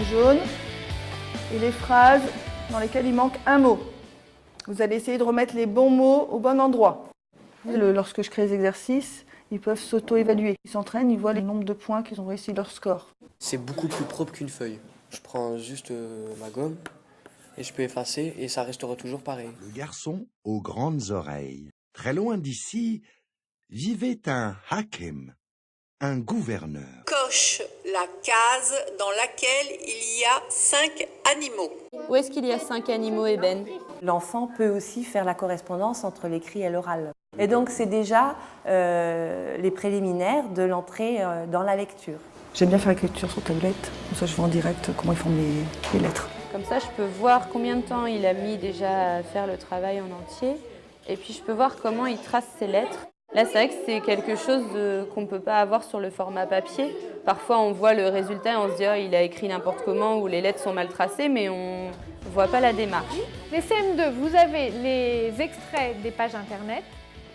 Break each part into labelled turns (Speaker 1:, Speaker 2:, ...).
Speaker 1: en jaune et les phrases dans lesquelles il manque un mot. Vous allez essayer de remettre les bons mots au bon endroit. Lorsque je crée les exercices, ils peuvent s'auto-évaluer. Ils s'entraînent, ils voient le nombre de points qu'ils ont réussi leur score.
Speaker 2: C'est beaucoup plus propre qu'une feuille. Je prends juste ma gomme et je peux effacer et ça restera toujours pareil.
Speaker 3: Le garçon aux grandes oreilles. Très loin d'ici, vivait un hakim, un gouverneur.
Speaker 4: Coche la case dans laquelle il y a 5 animaux.
Speaker 5: Où est-ce qu'il y a 5 animaux, Eben?
Speaker 6: L'enfant peut aussi faire la correspondance entre l'écrit et l'oral. Et donc c'est déjà les préliminaires de l'entrée dans la lecture.
Speaker 1: J'aime bien faire la lecture sur tablette, comme ça je vois en direct comment ils font les lettres.
Speaker 5: Comme ça, je peux voir combien de temps il a mis déjà à faire le travail en entier. Et puis je peux voir comment il trace ses lettres. Là, c'est vrai que c'est quelque chose qu'on ne peut pas avoir sur le format papier. Parfois, on voit le résultat et on se dit oh, il a écrit n'importe comment ou les lettres sont mal tracées, mais on ne voit pas la démarche.
Speaker 7: Les CM2, vous avez les extraits des pages Internet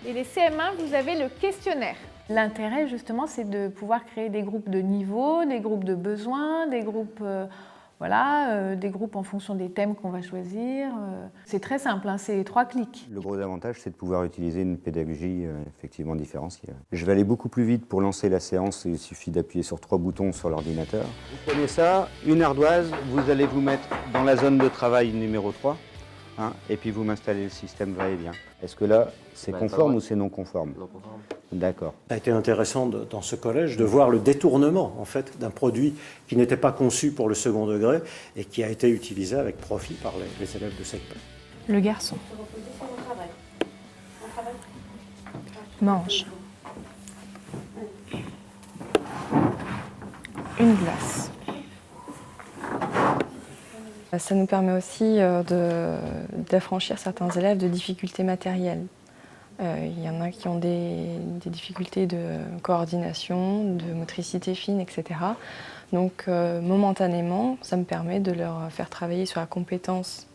Speaker 7: et les CM1, vous avez le questionnaire. L'intérêt, justement, c'est de pouvoir créer des groupes de niveau, des groupes de besoins, des groupes, des groupes en fonction des thèmes qu'on va choisir. C'est très simple, hein, c'est 3 clics.
Speaker 8: Le gros avantage, c'est de pouvoir utiliser une pédagogie effectivement différenciée. Je vais aller beaucoup plus vite pour lancer la séance, il suffit d'appuyer sur 3 boutons sur l'ordinateur. Vous prenez ça, une ardoise, vous allez vous mettre dans la zone de travail numéro 3, hein, et puis vous m'installez le système va-et-vient. Est-ce que là, c'est conforme ou c'est non conforme?
Speaker 2: Non conforme.
Speaker 8: D'accord.
Speaker 9: Ça a été intéressant dans ce collège de voir le détournement en fait, d'un produit qui n'était pas conçu pour le second degré et qui a été utilisé avec profit par les élèves de cette classe.
Speaker 7: Le garçon mange une glace.
Speaker 10: Ça nous permet aussi d'affranchir certains élèves de difficultés matérielles. Il y en a qui ont des difficultés de coordination, de motricité fine, etc. Donc momentanément, ça me permet de leur faire travailler sur la compétence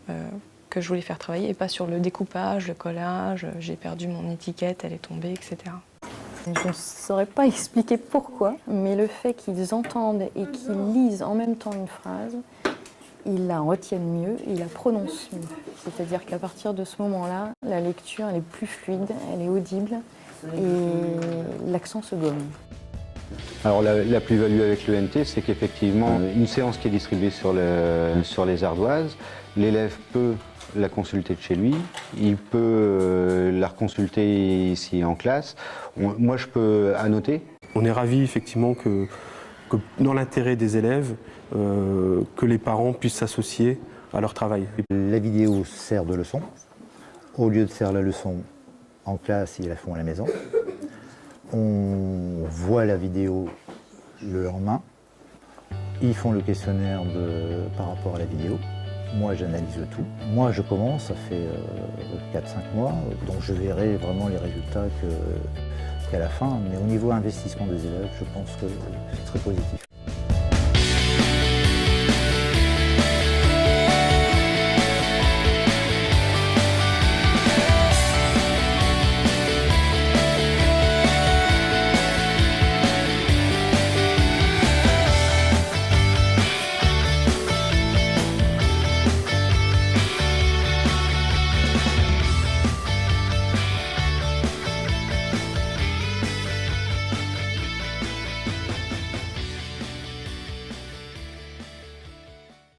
Speaker 10: que je voulais faire travailler et pas sur le découpage, le collage, j'ai perdu mon étiquette, elle est tombée, etc. Je ne saurais pas expliquer pourquoi, mais le fait qu'ils entendent et qu'ils lisent en même temps une phrase, ils la retiennent mieux, ils la prononcent mieux. C'est-à-dire qu'à partir de ce moment-là, la lecture elle est plus fluide, elle est audible et l'accent se gomme.
Speaker 8: Alors la plus-value avec l'ENT, c'est qu'effectivement, une séance qui est distribuée sur les ardoises, l'élève peut la consulter de chez lui, il peut la reconsulter ici en classe. Moi, je peux annoter.
Speaker 11: On est ravis effectivement que dans l'intérêt des élèves, que les parents puissent s'associer à leur travail.
Speaker 12: La vidéo sert de leçon. Au lieu de faire la leçon en classe, ils la font à la maison. On voit la vidéo le lendemain. Ils font le questionnaire par rapport à la vidéo. Moi, j'analyse tout. Moi, je commence, ça fait 4-5 mois, donc je verrai vraiment les résultats qu'à la fin. Mais au niveau investissement des élèves, je pense que c'est très positif.